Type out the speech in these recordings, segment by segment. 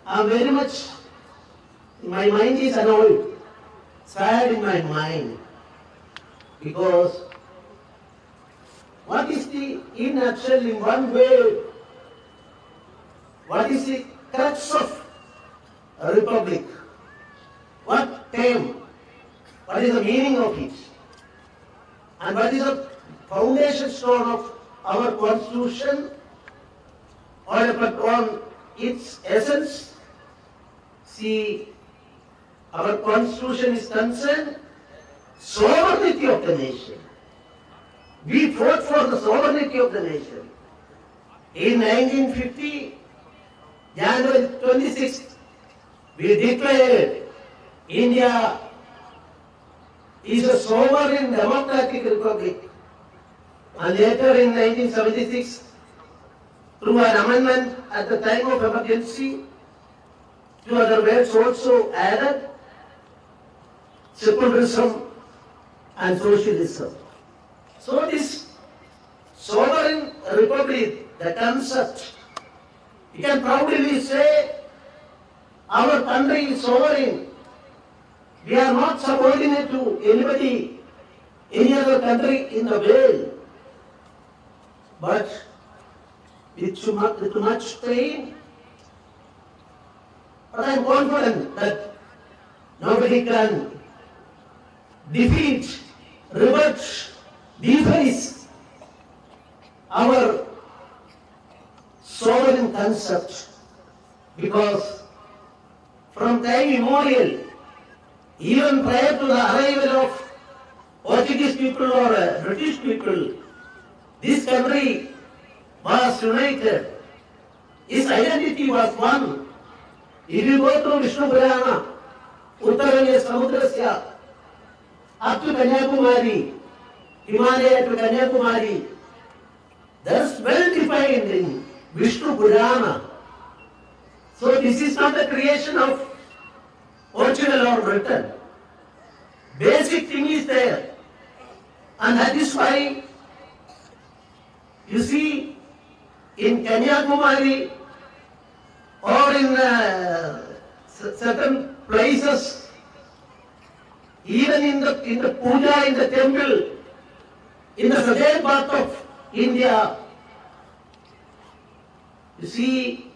I'm very much, my mind is annoyed, sad in my mind, because what is the, in actual, in one way, what is the crux of a republic? What term? What is the meaning of it? And what is the foundation stone of our constitution, or on its essence? See, our constitution is concerned sovereignty of the nation. We fought for the sovereignty of the nation. In 1950, January 26th, we declared India is a sovereign democratic republic. And later in 1976, through an amendment at the time of emergency, two other words also added, secularism and socialism. So this sovereign republic, the concept, you can proudly say our country is sovereign. We are not subordinate to anybody, any other country in the world. But with too much pain, but I am confident that nobody can defeat, rebut, deface our sovereign concept, because from time immemorial, even prior to the arrival of Portuguese people or British people, this country was united. Its identity was one. If you go to Vishnu Purana, Uttaranya Samudrasya, up to Kanyakumari, Himalaya to Kanyakumari, that's well defined in Vishnu Purana. So this is not the creation of Portugal or Britain. Basic thing is there. And that is why you see in Kanyakumari or in certain places, even in the puja in the temple, in the southern part of India, you see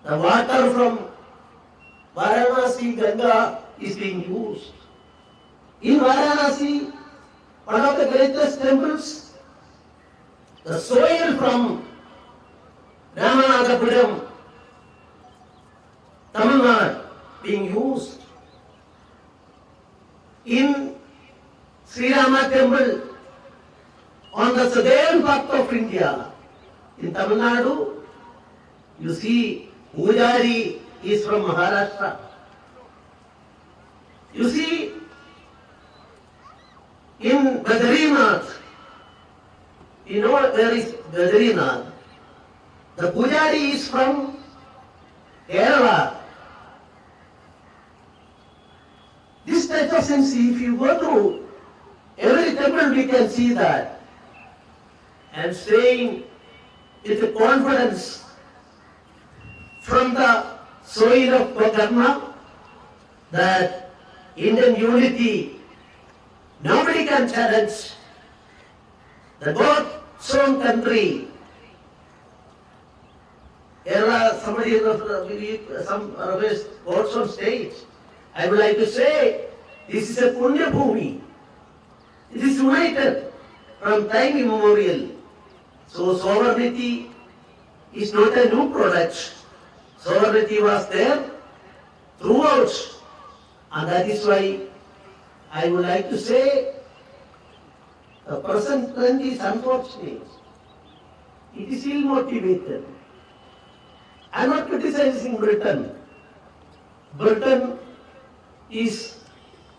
the water from Varanasi Ganga is being used. In Varanasi, one of the greatest temples, the soil from Ramanathapuram, Tamil Nadu, being used. In Sri Rama temple, on the southern part of India, in Tamil Nadu, you see Pujari is from Maharashtra. You see, in Badrinath, you know where is Badrinath? The Pujari is from Kerala. This type of sense, if you go to every temple, we can see that. I am saying with confidence from the soil of Gokarna that Indian unity, nobody can challenge. The God's own country. Somebody some God's own state. I would like to say this is a Punya Bhumi. It is united from time immemorial. So sovereignty is not a new product. Sovereignty was there throughout. And that is why I would like to say the present trend is unfortunate. It is ill-motivated. I am not criticizing Britain. Britain is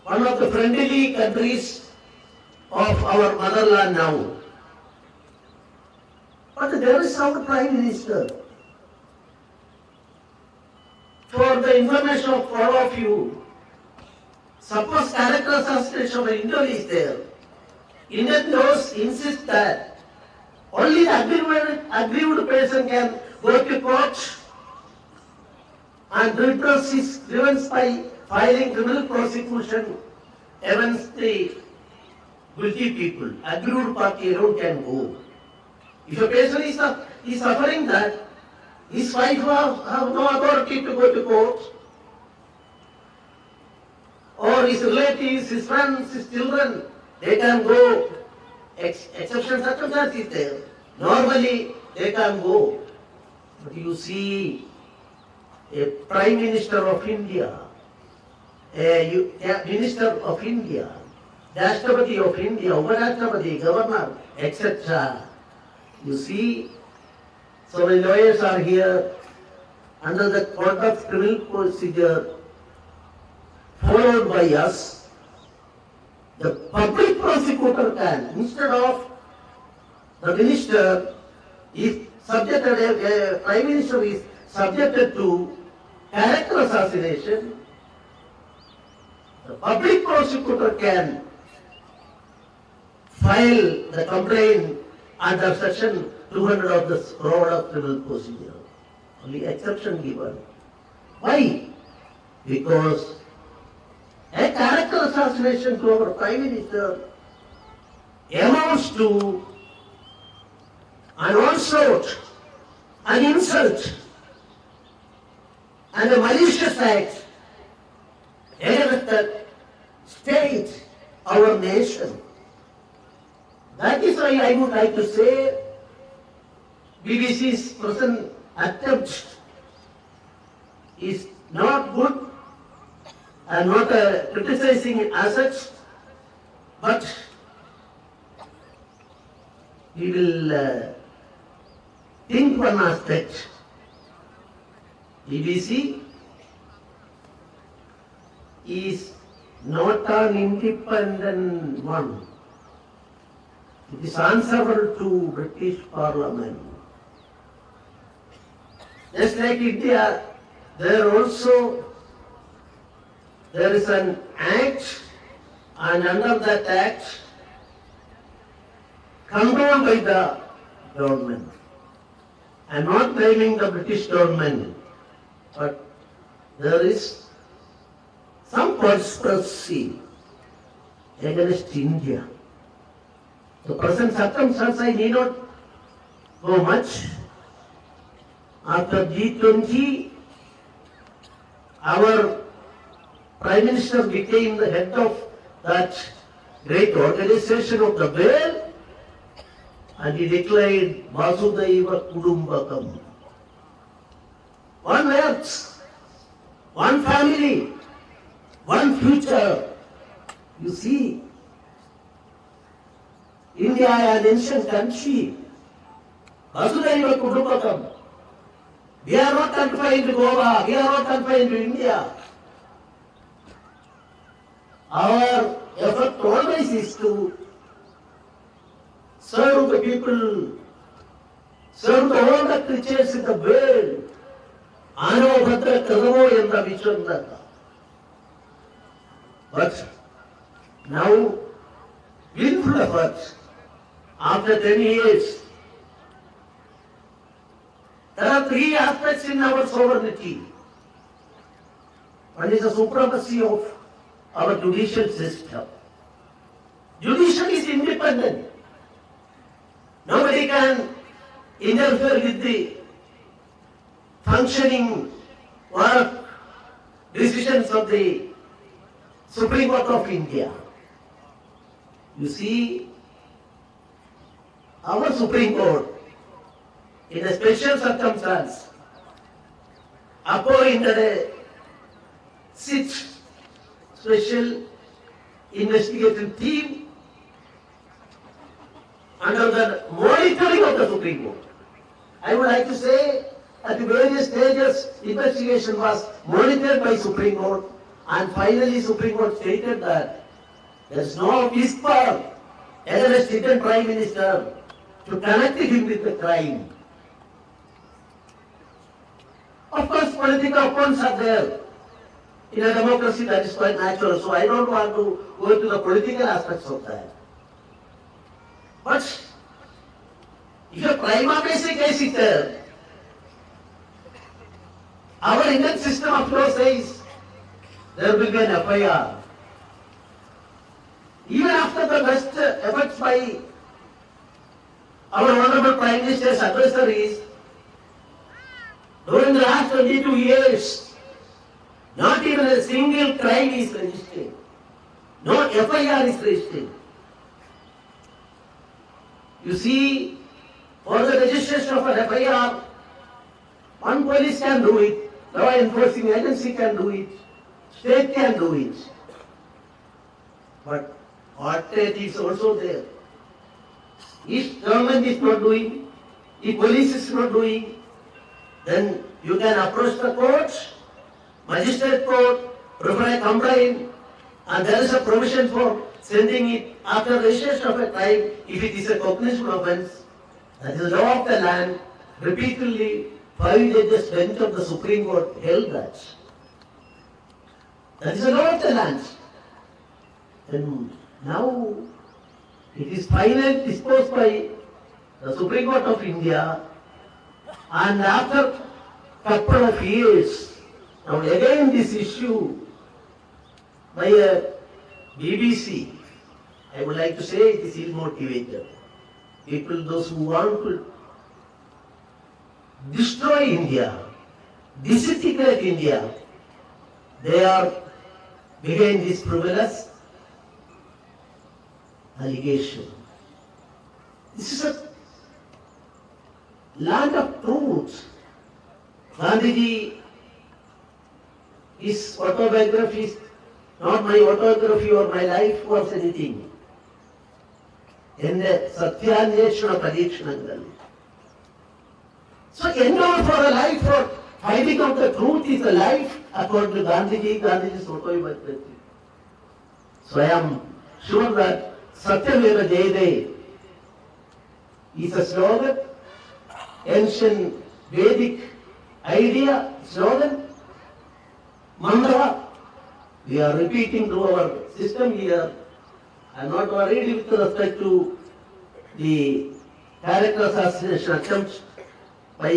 one of the friendly countries of our motherland now. But there is our Prime Minister. For the information of all of you, suppose character assassination of an Indian is there. Indian laws insist that only the aggrieved person can go to court And redress is driven by filing criminal prosecution against the guilty people. Aggrieved party alone can go. If a person is suffering that, his wife have no authority to go to court, or his relatives, his friends, his children, they can go. Exception circumstance is there. Normally, they can go. But you see, a Prime Minister of India, a Minister of India, Rashtrapati of India, Uparashtrapati, Governor, etc. You see, so many lawyers are here under the Code of Criminal Procedure followed by us. The public prosecutor can, instead of the minister, is subjected, a prime minister is subjected to character assassination, the public prosecutor can file the complaint under section 200 of the Code of Criminal Procedure. Only exception given. Why? Because a character assassination to our Prime Minister amounts to an onslaught, an insult, and a malicious act against the state, our nation. That is why I would like to say BBC's present attempt is not good and not criticizing as such, but we will think one aspect. BBC is not an independent one. It is answerable to British Parliament. Just like India, there is an act, and under that act, controlled by the government. I am not blaming the British government, but there is some conspiracy against India. The present circumstance, I need not go much. After G20, our Prime Minister became the head of that great organization of the world, and he declared Vasudhaiva Kudumbakam. One earth, one family, one future. You see, India, an ancient country, Vasudhaiva Kudumbakam. We are not confined to Goa, we are not confined to India. Our effort always is to serve the people, serve all the creatures in the world. Ano Bhadra Kadavo Yanda Vishwandaka. But now, willful efforts, after 10 years, there are three aspects in our sovereignty. One is the supremacy of our judicial system. Judiciary is independent. Nobody can interfere with the functioning work decisions of the Supreme Court of India. You see, our Supreme Court, in a special circumstance, appointed a sixth special investigative team under the monitoring of the Supreme Court. I would like to say at various stages investigation was monitored by Supreme Court, and finally Supreme Court stated that there is no whisper against Indian Prime Minister to connect him with the crime. Of course, political opponents are there. In a democracy, that is quite natural, so I don't want to go into the political aspects of that. But if a prima facie case is there, Our Indian system of law says there will be an FIR. Even after the best efforts by our Honorable Prime Minister's adversaries, during the last 22 years, not even a single crime is registered. No FIR is registered. You see, for the registration of an FIR, one police can do it, law enforcing agency can do it, state can do it. But alternatives also there. If government is not doing, if police is not doing, then you can approach the court, magistrate court, prefer a complaint, and there is a provision for sending it after registration of a crime if it is a cognizable offence. That is the law of the land. Repeatedly, 5 judges bench of the Supreme Court held that. That is the law of the land. And now it is finally disposed by the Supreme Court of India, and after a couple of years, now again this issue by a BBC, I would like to say it is ill-motivated. People, those who want to destroy India, disintegrate India, they are behind this frivolous allegation. This is a land of truth. Gandhiji, his autobiography is not my autobiography or my life was anything. എന്റെ സത്യാന്വേഷണ പരീക്ഷണങ്ങൾ. So endeavor for a life for finding out the truth is a life according to Gandhiji, Gandhiji's autobiography. So I am sure that Satyameva Jayade is a slogan, ancient Vedic idea, slogan, mantra. We are repeating through our system here. I am not worried with respect to the character assassination attempts by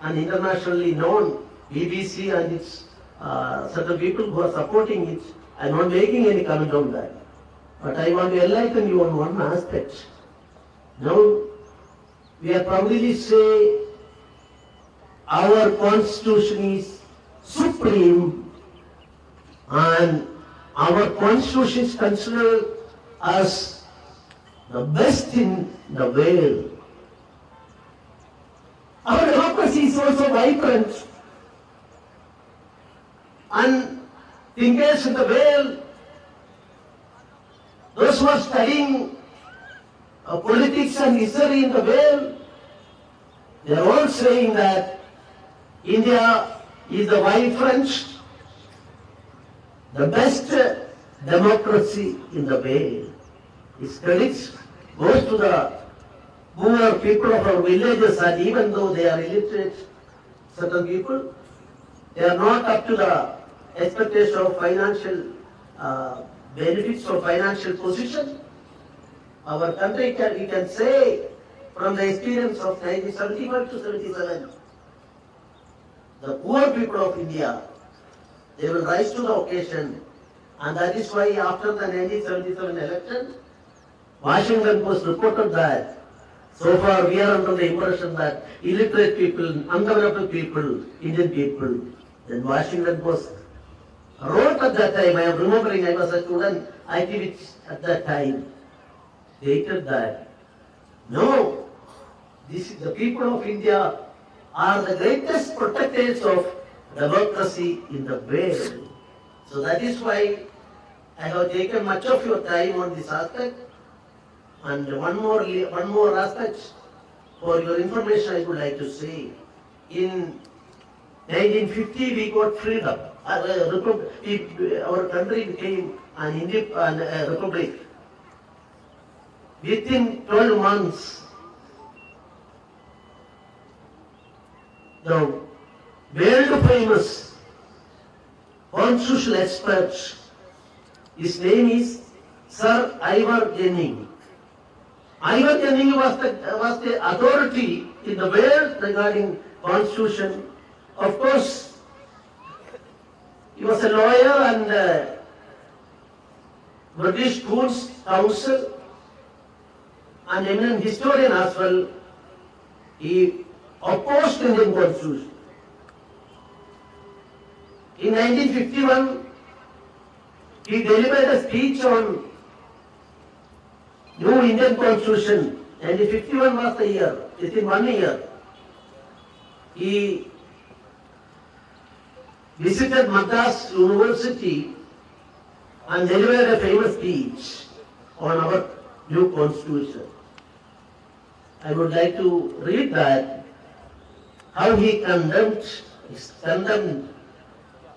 an internationally known BBC and its certain people who are supporting it. I am not making any comment on that. But I want to enlighten you on one aspect. Now, we are proudly say our constitution is supreme and our constitution is considered as the best in the world. Our democracy is also vibrant, and thinkers in the world, those who are studying politics and history in the world, they are all saying that India is the vibrant, the best democracy in the world. Its credits goes to the poor people of our villages, and even though they are illiterate, certain people, they are not up to the expectation of financial benefits or financial position. Our country, we can say, from the experience of 1975 to 77, the poor people of India, they will rise to the occasion, and that is why after the 1977 election, Washington Post reported that so far we are under the impression that illiterate people, undeveloped people, Indian people, then Washington Post wrote at that time, I am remembering I was a student activist at that time, stated that, no, this is the people of India are the greatest protectors of democracy in the world. So that is why I have taken much of your time on this aspect. And one more aspect for your information I would like to say. In 1950 we got freedom. Our country became an republic. Within 12 months, the world famous constitutional expert, his name is Sir Ivor Jennings. Ivor Jennings was the authority in the world regarding constitution. Of course, He was a lawyer and British Queen's Counsel, an eminent historian as well. He opposed Indian Constitution. In 1951, he delivered a speech on new Indian Constitution. 1951 was the year. Within 1 year, he visited Madras University and delivered a famous speech on our new Constitution. I would like to read that, how he condemned,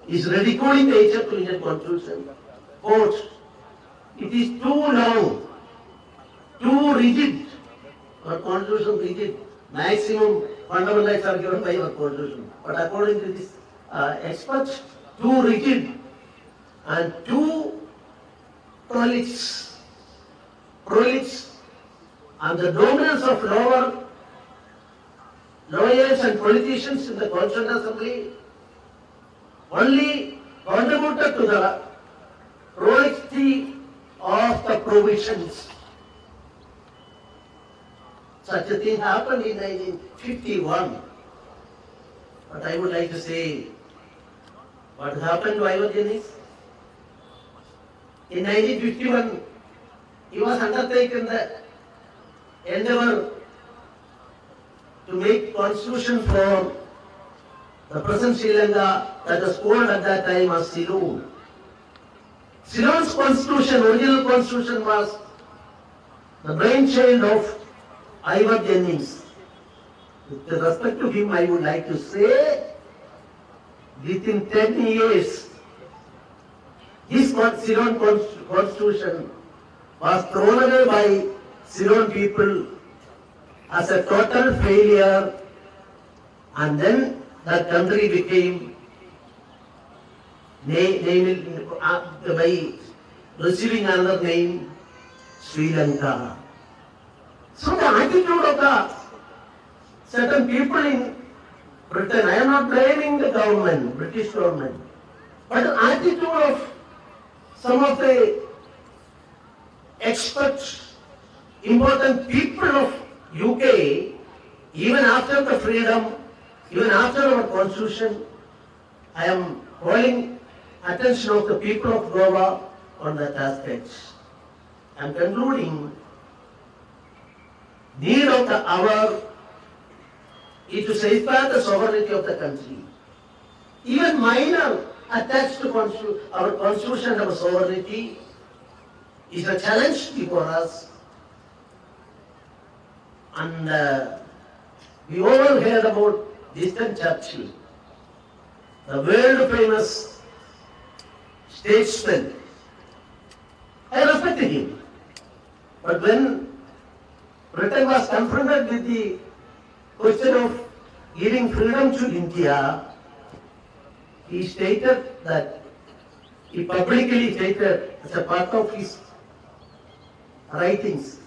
is ridiculing nature to Indian Constitution. Quote, it is too long, too rigid. Our Constitution rigid. Maximum fundamental rights are given by our Constitution. But according to this experts, too rigid and too prolix, and the dominance of lawyers and politicians in the Constituent Assembly only contributed to the prolixity of the provisions. Such a thing happened in 1951. But I would like to say, what happened to Ivan Jennings? In 1951, he was undertaken the endeavor to make constitution for the present Sri Lanka that was called at that time as Ceylon. Ceylon's constitution, original constitution, was the brainchild of Ivan Jennings. With respect to him, I would like to say, within 10 years, this Ceylon constitution was thrown away by Ceylon people as a total failure, and then the country became by receiving another name, Sri Lanka. So the attitude of the certain people in Britain, I am not blaming the government, British government, but the attitude of some of the experts, important people of UK, even after the freedom, even after our constitution, I am calling attention of the people of Goa on that aspect. I am concluding, need of the hour is to safeguard the sovereignty of the country. Even minor attacks to our constitution and our sovereignty is a challenge before us. And we all heard about Winston Churchill, the world famous statesman. I respected him. But when Britain was confronted with the question of giving freedom to India, he stated that, he publicly stated as a part of his writings,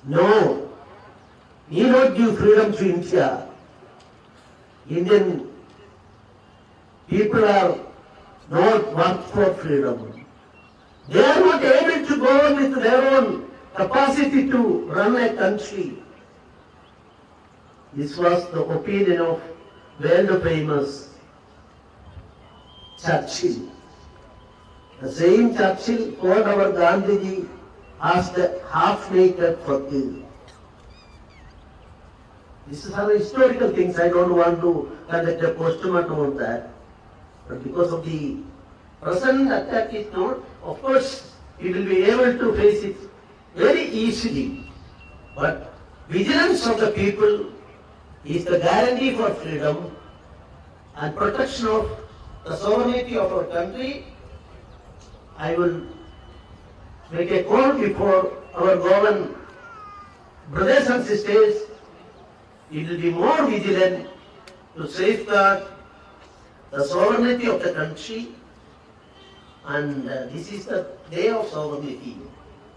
no, need not give freedom to India. Indian people are not work for freedom. They are not able to go on with their own capacity to run a country. This was the opinion of world famous Churchill. The same Churchill called our Gandhiji as the half-naked fakir. This is our historical things. I don't want to conduct a postmortem on that. But because of the present attack is not, of course, we will be able to face it very easily. But vigilance of the people is the guarantee for freedom and protection of the sovereignty of our country. I will make a call before our government brothers and sisters. We will be more vigilant to safeguard the sovereignty of the country, and this is the day of sovereignty,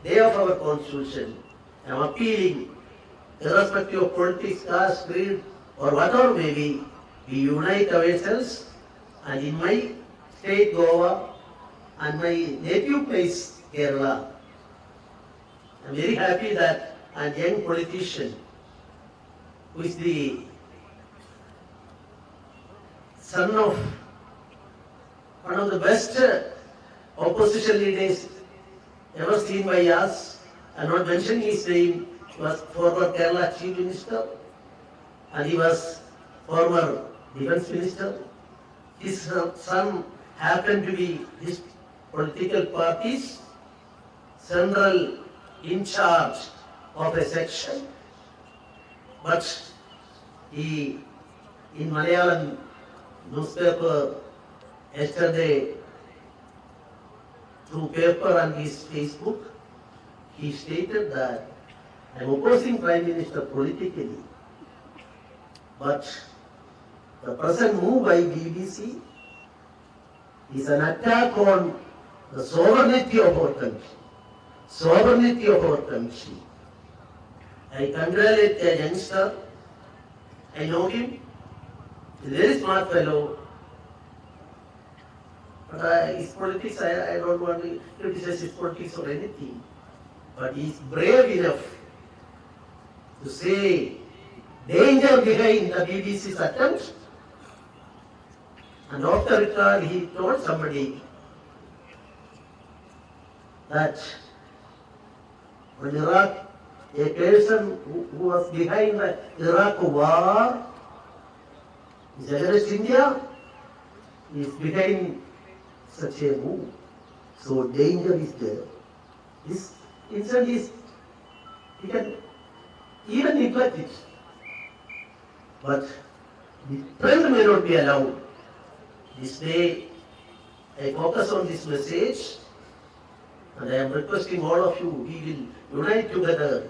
day of our constitution. I am appealing, irrespective of politics, caste, creed, or whatever may be, we unite ourselves And in my state, Goa, and my native place, Kerala, I'm very happy that a young politician who is the son of one of the best opposition leaders ever seen by us. I'm not mentioning his name. He was former Kerala Chief Minister and he was former Defence Minister. His son happened to be his political party's central in charge of a section. But he, in Malayalam newspaper yesterday, through paper and his Facebook, he stated that I am opposing Prime Minister politically, but the present move by BBC is an attack on the sovereignty of our country. Sovereignty of our country. I congratulate a youngster. I know him. He's a very smart fellow. But his politics, I don't want to criticize his politics or anything. But he's brave enough to say danger behind the BBC's attempt. And after it, he told somebody that when Iraq, a person who was behind the Iraq war is against India, is behind such a move. So danger is there. This incident is, he can even neglect it. But the trend may not be allowed. This day, I focus on this message, and I am requesting all of you, we will unite together.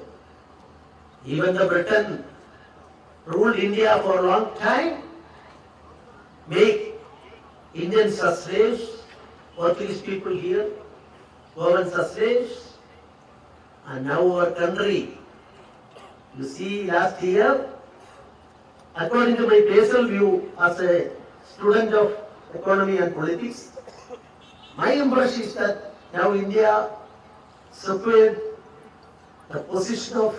Even the Britain ruled India for a long time, make Indians as slaves, Portuguese people here, governments as slaves, and now our country, you see last year, according to my personal view as a student of economy and politics, my impression is that now India secured the position of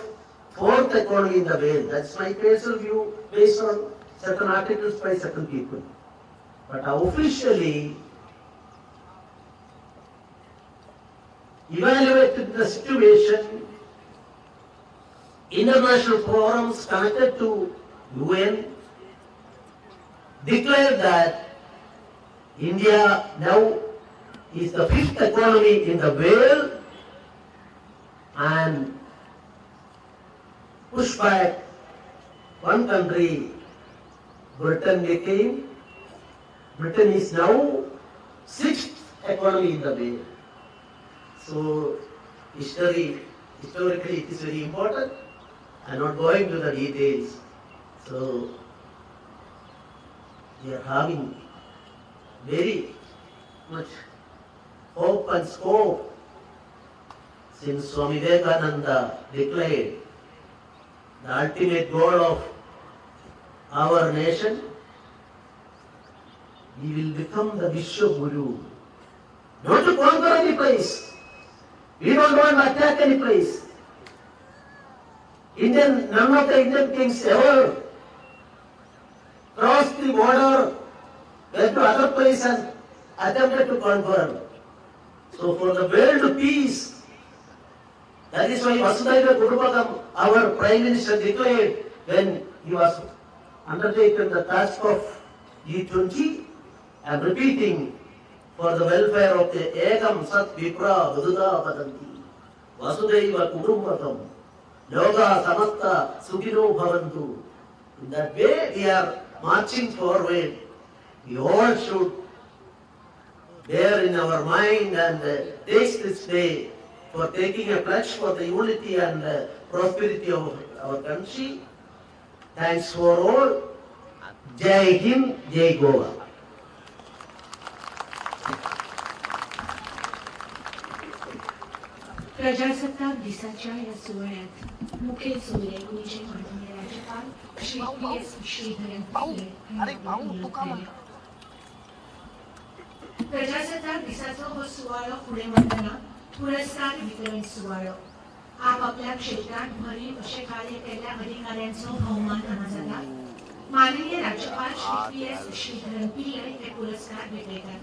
fourth economy in the world. That's my personal view based on certain articles by certain people. But officially, evaluated the situation, international forums connected to UN declared that India now is the fifth economy in the world and push back one country, Britain is now sixth economy in the world. So historically it is very important. I am not going to the details. So we are having very much hope and scope since Swami Vivekananda declared the ultimate goal of our nation, we will become the Vishwa Guru. Not to conquer any place. We don't want to attack any place. None of the Indian kings ever crossed the border, went to other place and attempted to conquer. So for the world peace, that is why Vasudhaiva Kutumbakam, our Prime Minister, declared when he was undertaken the task of G20, I am repeating, for the welfare of the Ekam Sat Vipra Vaduda Padanti, Vasudhaiva Kutumbakam, Loka Samasta Sukhino Bhavantu. In that way we are marching forward. We all should bear in our mind and take this day for taking a pledge for the unity and prosperity of our country. Thanks for all. Jai Hind, Jai Goa. प्रजासत्ताक दिसाच्या या सोहळ्यात मुख्य सोयरे माननीय राज्यपाल Shri PS Sreedharan प्रजासत्ताक दिसाचो हो सुवाळो फुडें व्हरतना पुरस्कार वितरण सुवाळो आपापल्या क्षेत्रात भरीव अशें कार्य केल्ल्या अधिकाऱ्यांचो भोवमान हांगा जाता. माननीय राज्यपाल श्री PS श्रीधरन पिल्लय हे पुरस्कार भेटयतात.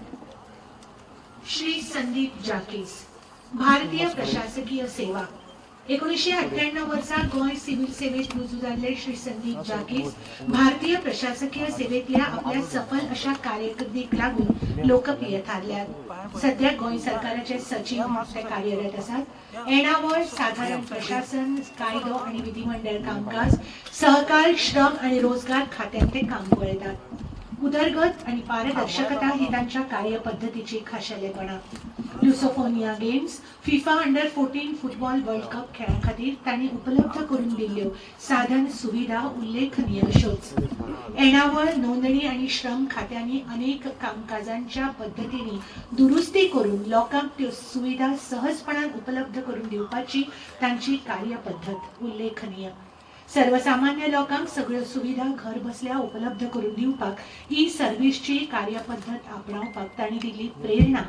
श्री संदीप जाकीस, भारतीय प्रशासकीय सेवा 1998 वर्सा गोंय सिव्हिल सेवेत रुजू जाल्ले श्री संदीप जाकीस भारतीय प्रशासकीय सेवेतल्या आपल्या सफल अशा कारकिर्दीक लागून लोकप्रिय थारल्यात. सध्या गोंय सरकाराचे सचिव म्हणून ते कार्यरत आसात. येणावळ साधारण प्रशासन, कायदो आणि विधिमंडळ कामकाज, सहकार, श्रम आणि रोजगार खात्यांत ते काम पळयतात. उदरगत आणि पारदर्शकता ही तांच्या कार्यपद्धतीची खाशेलेपणां. Lusophonia games, FIFA under football world cup खेळा खातीर तांणी उपलब्ध करून दिल्ल्यो साधन सुविधा उल्लेखनीय अश्योच. येणावळ, नोंदणी आणि श्रम खात्यांनी अनेक कामकाजांच्या पद्धतींनी दुरुस्ती करून लोकांक त्यो सुविधा सहजपणान उपलब्ध करून दिवपाची तांची कार्यपद्धत उल्लेखनीय. सर्वसामान्य लोकांक सगळ्यो सुविधा घर बसल्या उपलब्ध करून दिवपाक ई सर्व्हिसची कार्यपद्धत आपणावपाक तांणी दिल्ली प्रेरणा.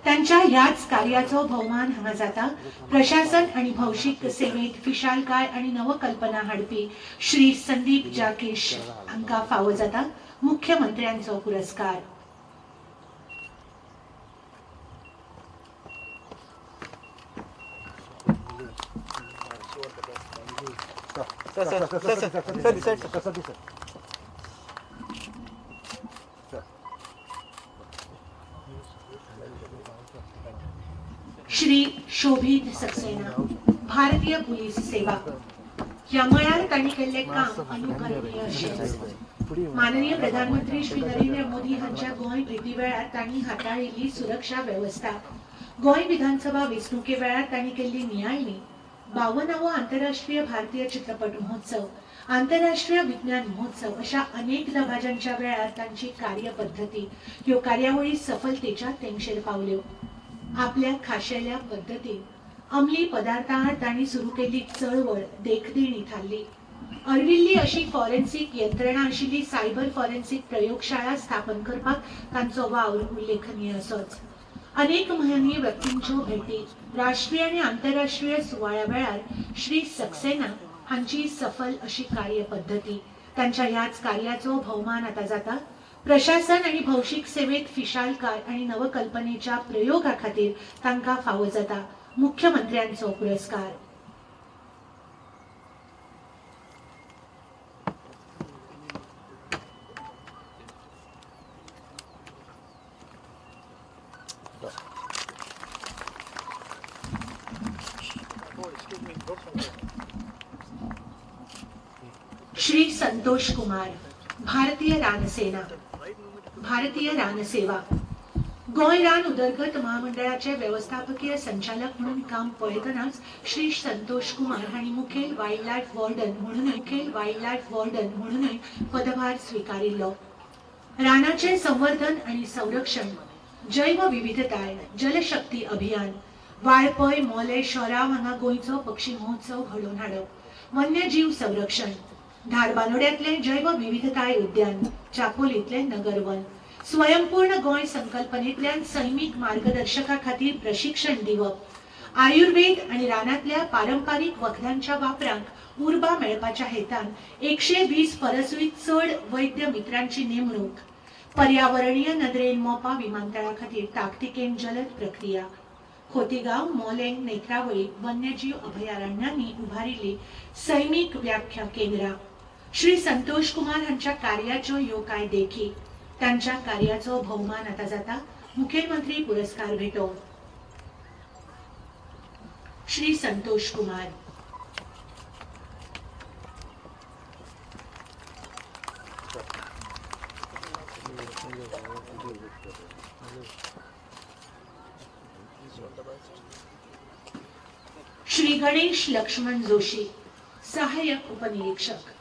तांच्या ह्याच कार्याचो भोवमान हांगा जाता. प्रशासन आणि भौशीक सेवेत फिशालकाय आणि नवकल्पना हाडपी श्री संदीप जाकीश हांकां फावो जाता मुख्यमंत्र्यांचो पुरस्कार. श्री शोभित सक्सेना, भारतीय पोलीस सेवा ह्या मळार तांणी केल्लें काम अनुकरणीय अशें. माननीय प्रधानमंत्री श्री नरेंद्र मोदी हांच्या गोंय भेटी वेळार तांणी हाताळिल्ली सुरक्षा वेवस्था, गोंय विधानसभा वेंचणुके वेळार तांणी केल्ली नियाळणी, 52वा आंतरराष्ट्रीय भारतीय चित्रपट महोत्सव, आंतरराष्ट्रीय विज्ञान महोत्सव अशा अनेक दबाजांच्या वेळार तांची कार्यपद्धती ह्यो कार्यावळी सफलतेच्या तेंगशेर पावल्यो. आपल्या खाशेल्या पद्धतीन अंमली पदार्थांआड तांणी सुरू केल्ली चळवळ देखदिणी थारली. अरविल्ली अशी फॉरेन्सिक यंत्रणा आशिल्ली सायबर फॉरेन्सिक प्रयोगशाळा स्थापन करपाक तांचो वावर उल्लेखनीय असोच. अनेक महनीय व्यक्तींच्यो भेटी, राष्ट्रीय आणि आंतरराष्ट्रीय सुवाळ्या वेळार श्री सक्सेना हांची सफल अशी कार्यपद्धती. तांच्या ह्याच कार्याचो भोवमान आता जाता. प्रशासन आणि भौशीक सेवेत फिशालकाय आणि नवकल्पनेच्या प्रयोगा खातीर तांकां फावो जाता मुख्यमंत्र्यांचो पुरस्कार. श्री संतोष कुमार, भारतीय रानसेना, भारतीय रानसेवा गोंय रान उदरगत महामंडळाचे व्यवस्थापकीय संचालक म्हणून काम पळयतनाच श्री संतोष कुमार हांणी मुखेल वायल्ड लायफ वॉर्डन म्हणूनय पदभार स्वीकारिल्लो. रानाचे संवर्धन आणि संरक्षण, जैव विविधताय, जलशक्ती अभियान, वाळपय, मोले, शोराव हांगा गोंयचो पक्षी महोत्सव घडोवन हाडप, वन्यजीव संरक्षण, धारबानोड्यातले जैव विविधताय उद्यान, चापोलीतले नगरवन, स्वयंपूर्ण गोंय संकल्पनेतल्यान सैमीक मार्गदर्शका खातीर प्रशिक्षण दिवप, आयुर्वेद आणि रानातल्या पारंपारीक वखदांच्या वापरांक उर्बा मेळपाच्या हेतान 120 परसुय चड वैद्य मित्रांची नेमणूक, पर्यावरणीय नदरेन मोपा विमानतळा खातीर ताकतिकेन जलद प्रक्रिया, खोतीगांव, मोलें, नेत्रावळी वन्यजीव अभयारण्यांनी उभारिल्ली सैमीक व्याख्या केंद्रां. श्री संतोष कुमार हांच्या कार्याच्यो ह्यो कांय देखी. तांच्या कार्याचो भोवमान आता जाता मुखेलमंत्री पुरस्कार भेटोवन. श्री संतोष कुमार. श्री गणेश लक्ष्मण जोशी, सहाय्यक उपनिरीक्षक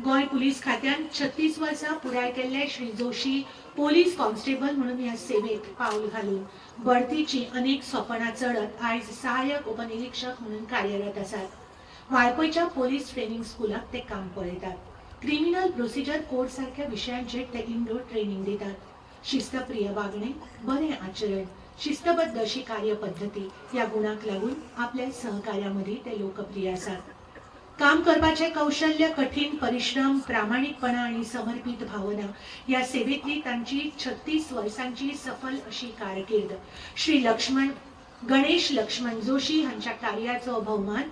गोंय पुलीस खात्यान 36 वर्सां पुराय केल्ले श्री जोशी पोलीस कॉन्स्टेबल म्हणून ह्या सेवेत पावल घालून बढतीची अनेक सोपणां चढत आयज सहाय्यक उपनिरीक्षक म्हणून कार्यरत आसात. वाळपयच्या पोलीस ट्रेनिंग स्कूलाक ते काम पळयतात. क्रिमिनल प्रोसिजर कोड सारख्या विशयांचेर ते इंडोर ट्रेनिंग दितात. शिस्तप्रिय वागणे, बरे आचरण, शिस्तबद्ध अशी कार्यपद्धती या गुणाक लागून आपल्या सहकार्यामध्ये ते लोकप्रिय असतात. काम करपाचे कौशल्य, कठीण परिश्रम, प्रामाणिकपणा आणि समर्पित भावना या सेवेतली त्यांची 36 वर्षांची सफल अशी कारकीर्द श्री गणेश लक्ष्मण जोशी यांच्या कार्याचो बहुमान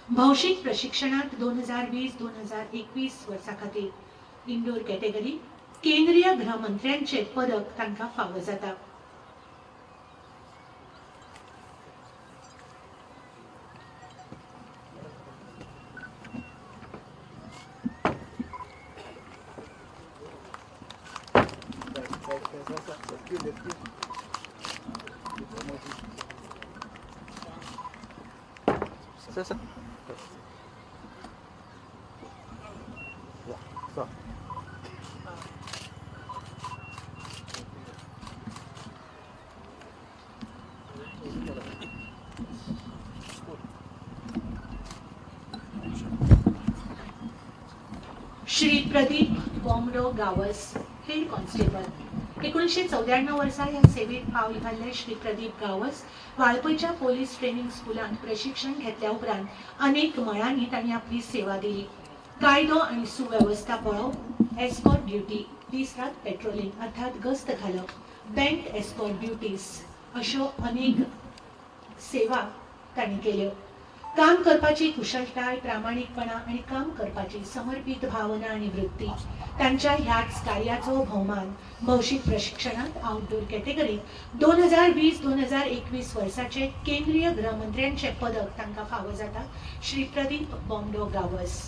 भौशिक प्रशिक्षणात 2020-2021 वर्सा खातीर इंडोर कॅटेगरी केंद्रीय गृहमंत्र्यांचे पदक तांकां फावो जाता. Sir. Shri Pradeep बॉम्बडो Gawas, head constable. 1994 वर्सा ह्या सेवेत पावल घाल्ले श्री प्रदीप गावस वाळपयच्या पोलीस ट्रेनिंग स्कूलांत प्रशिक्षण घेतल्या उपरांत अनेक मळांनी तांणी आपली सेवा दिली. कायदो आणि सुव्यवस्था पळोवप, एस्कॉर्ट ड्युटी, दीस रात पेट्रोलिंग अर्थात गस्त घालप, बँक एस्कॉर्ट ड्युटीज अशो अनेक सेवा तांणी केल्यो. काम करपाची कुशळटाय, प्रामाणिकपणा आणि काम करपाची समर्पित भावना आणि वृत्ती त्यांच्या ह्याच कार्याचो भोवमान भौशिक प्रशिक्षणात आउटडोर कॅटेगरीत 2020-2021 वर्साचे केंद्रीय गृहमंत्र्यांचे पदक तांकां फावो जाता. श्री प्रदीप बॉम्बडो गावस.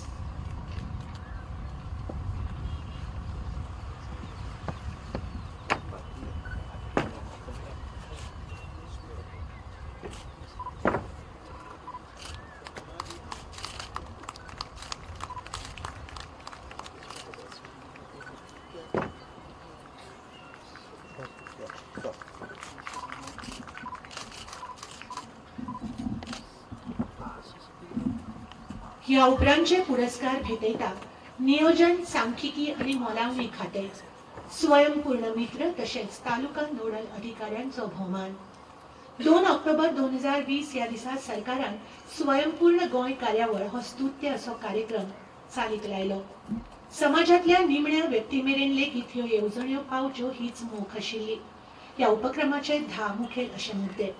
ह्या उपरांतचे पुरस्कार भेटयता नियोजन, सांख्यिकी आणि मोलावणी खाते, स्वयंपूर्ण मित्र तसेच तालुका नोडल अधिकाऱ्यांचो भोवमान. 2 ऑक्टोबर 2020 या दिसा सरकारान स्वयंपूर्ण गोंय कार्यावळ हो स्तुत्य असो कार्यक्रम चालीक लायलो. समाजातल्या निमण्या व्यक्तीमेरेन लेगीत ह्यो येवजण्यो पावच्यो हीच मोख आशिल्ली. ह्या उपक्रमाचे 10 मुखेल अशे मुद्दे: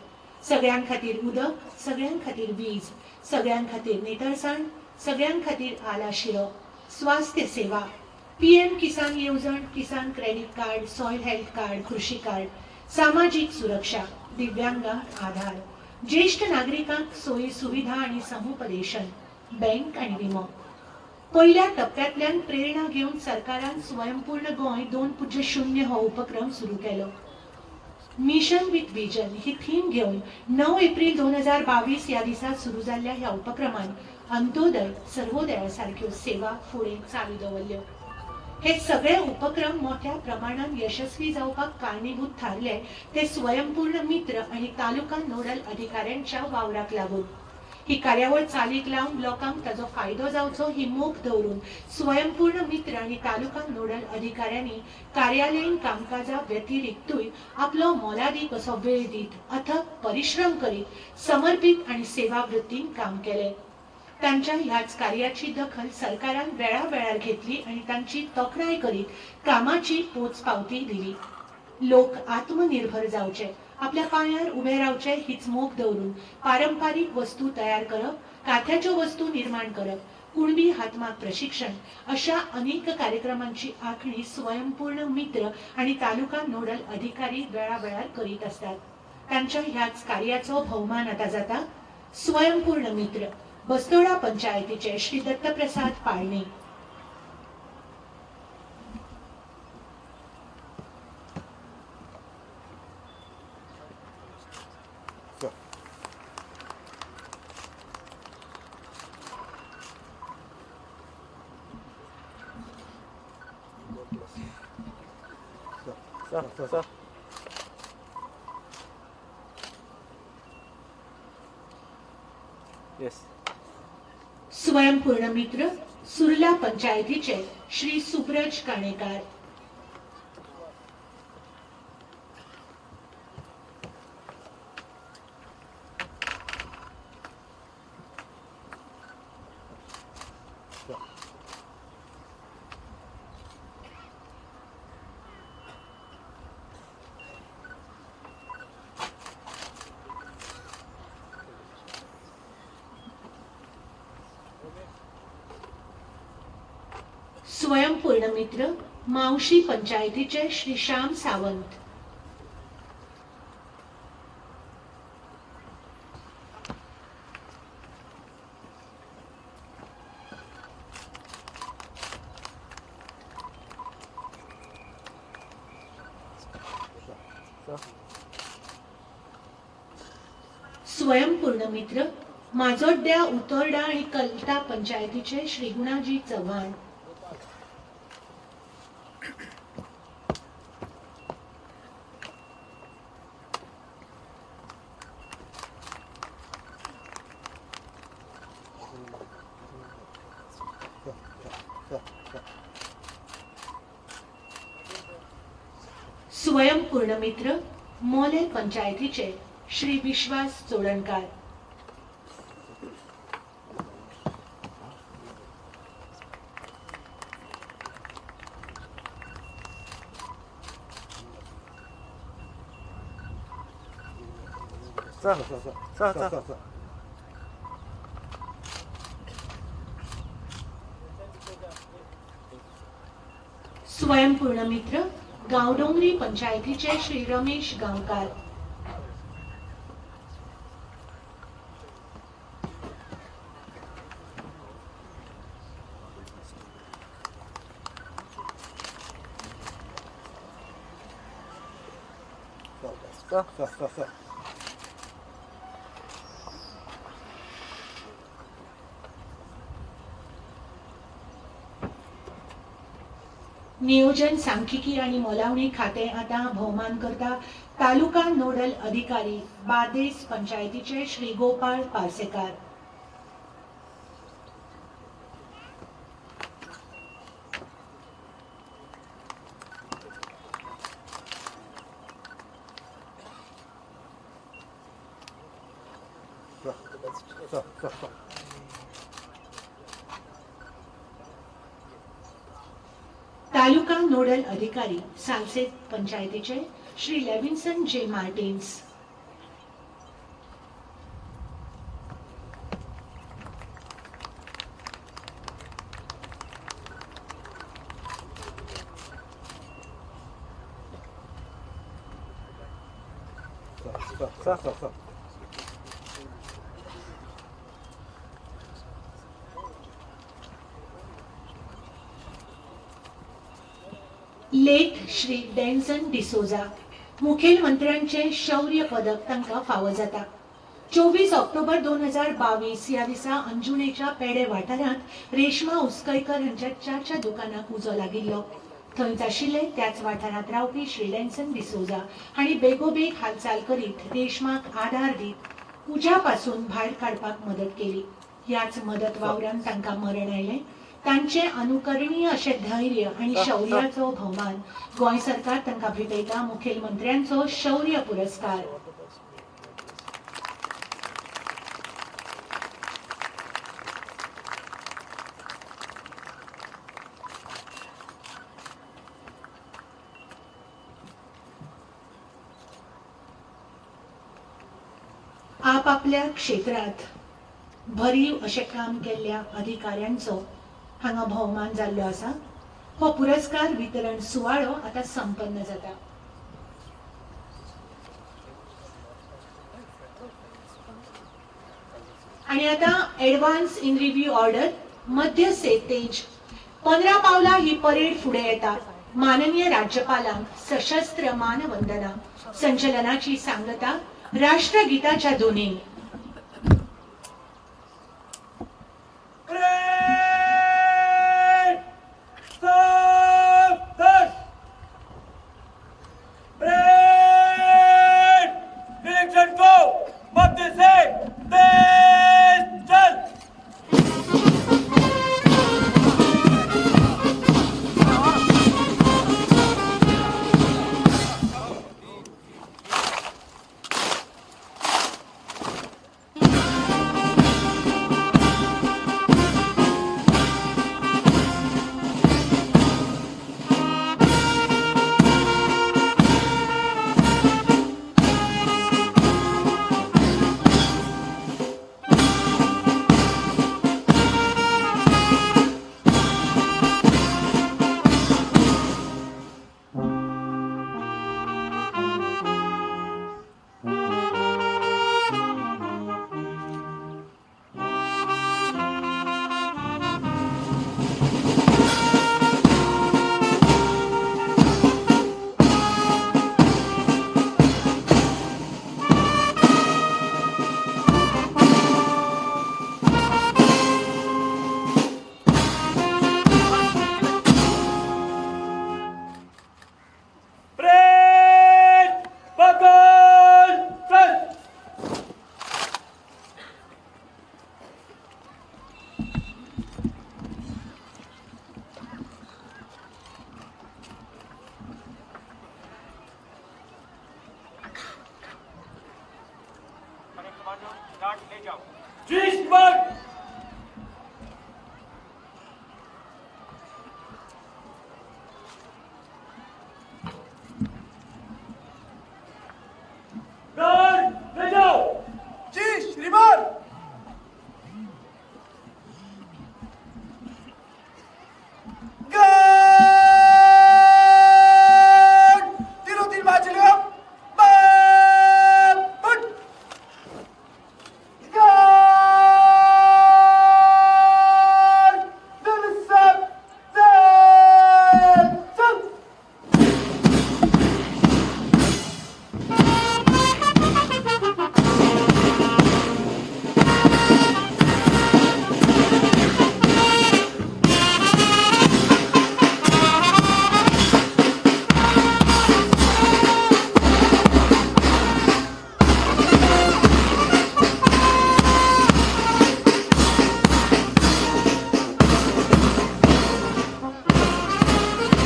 सगळ्यां खातीर उदक, सगळ्यां खातीर वीज, सगळ्यां खातीर नितळसाण, सगळ्यां खातीर आला शिरो, स्वास्थ्य सेवा, पीएम किसान येवजण, किसान credit card, soil health card, कृषी कार्ड, सामाजिक सुरक्षा, दिव्यांगांक आधार, ज्येष्ठ नागरिकांक सोयी सुविधा आणि समुपदेशन, बँक आणि विमो. पहिल्या टप्प्यातल्यान प्रेरणा घेऊन सरकारान स्वयंपूर्ण गोंय 2.0 हो उपक्रम सुरू केलो. मिशन विथ विजन ही थीम घेऊन 9 एप्रिल 2022 या दिसा सुरू जाल्ल्या ह्या उपक्रमान अंत्योदय, सर्वोदया सारख्यो सेवा फुडें चालू दवरल्यो. हे सगळे उपक्रम मोठ्या प्रमाणात यशस्वी जावपाक कारणीभूत थारले ते स्वयंपूर्ण मित्र आणि तालुका नोडल अधिकाऱ्यांच्या वावराक लागून. ही कार्यावळ चालीक लावून लोकांक ताजो फायदो जावचो ही मोख दवरून स्वयंपूर्ण मित्र आणि तालुका नोडल अधिकाऱ्यांनी कार्यालयीन कामकाजा व्यतिरिक्तूय आपलो मोलादीक असो वेळ दीत अथक परिश्रम करीत समर्पित आणि सेवावृत्तीन काम केले. त्यांच्या ह्याच कार्याची दखल सरकारान वेळावेळार घेतली आणि तांची तोखणाय करीत कामाची पोचपावती दिली. लोक आत्मनिर्भर जावचे, आपल्या पांयार उभे रावचे हीच मोख दवरून पारंपारिक वस्तू तयार करप, काथ्याच्यो वस्तू निर्माण करप, कुणबी हातमाग प्रशिक्षण अशा अनेक कार्यक्रमांची आखणी स्वयंपूर्ण मित्र आणि तालुका नोडल अधिकारी वेळावेळार करीत असतात. त्यांच्या ह्याच कार्याचो भोवमान आता जाता स्वयंपूर्ण मित्र बस्तोडा पंचायतीचे श्री दत्तप्रसाद पाळणे. Sir. Yes. स्वयंपूर्ण मित्र सुरला पंचायतीचे श्री सुब्रज काणेकार. स्वयंपूर्ण मित्र मावशी पंचायतीचे श्री श्याम सावंत. स्वयंपूर्ण मित्र माजोड्या उतोर्डा आणि कलता पंचायतीचे श्री गुणाजी चव्हाण. स्वयंपूर्ण मित्र मोले पंचायतीचे श्री विश्वास चोडणकार. स्वयंपूर्ण मित्र गावडोंगरी पंचायतीचे श्री रमेश गावकार. नियोजन सांख्यिकी आणि मोलावणी खाते आता बहुमान करता तालुका नोडल अधिकारी बादेस पंचायतीचे श्री गोपाळ पारसेकार. तालुका नोडल अधिकारी सालसेत पंचायतीचे श्री लेविन्सन जे मार्टिन्स. लेख श्री डेन्सन डिसोजा मुखेलमंत्र्यांचे शौर्य पदक तांकां फावो जाता. 24 ऑक्टोबर 2022 ह्या दिसा अंजुणेच्या पेडे वाठारांत रेशमा उसकयकर हांच्या च्याच्या दुकानाक उजो लागिल्लो. थंयच आशिल्ले त्याच वाठारांत रावपी श्री डेन्सन डिसोजा हांणी बेगोबेग हालचाल करीत रेशमाक आदार दीत उज्या पासून भायर काडपाक मदत केली. ह्याच मदत वावरान तांकां मरण आयलें. तांचे अनुकरणीय अशे धैर्य आणि शौर्याचो भोवमान गोंय सरकार तांकां भेटयता मुखेलमंत्र्यांचो शौर्य पुरस्कार. आपापल्या क्षेत्रात भरीव अशें काम केल्ल्या अधिकाऱ्यांचो हांगा भोवमान जाल्लो आसा. हो पुरस्कार वितरण सुवाळो आता संपन्न जाता. आणि आता एडवान्स इन रिव्ह्यू ऑर्डर मध्य सेतेज 15 पावला ही परेड फुडें येता. माननीय राज्यपालांक सशस्त्र मानवंदना. संचलनाची सांगता राष्ट्रगीताच्या दोनीन. Start, ले जाओ. Twist one.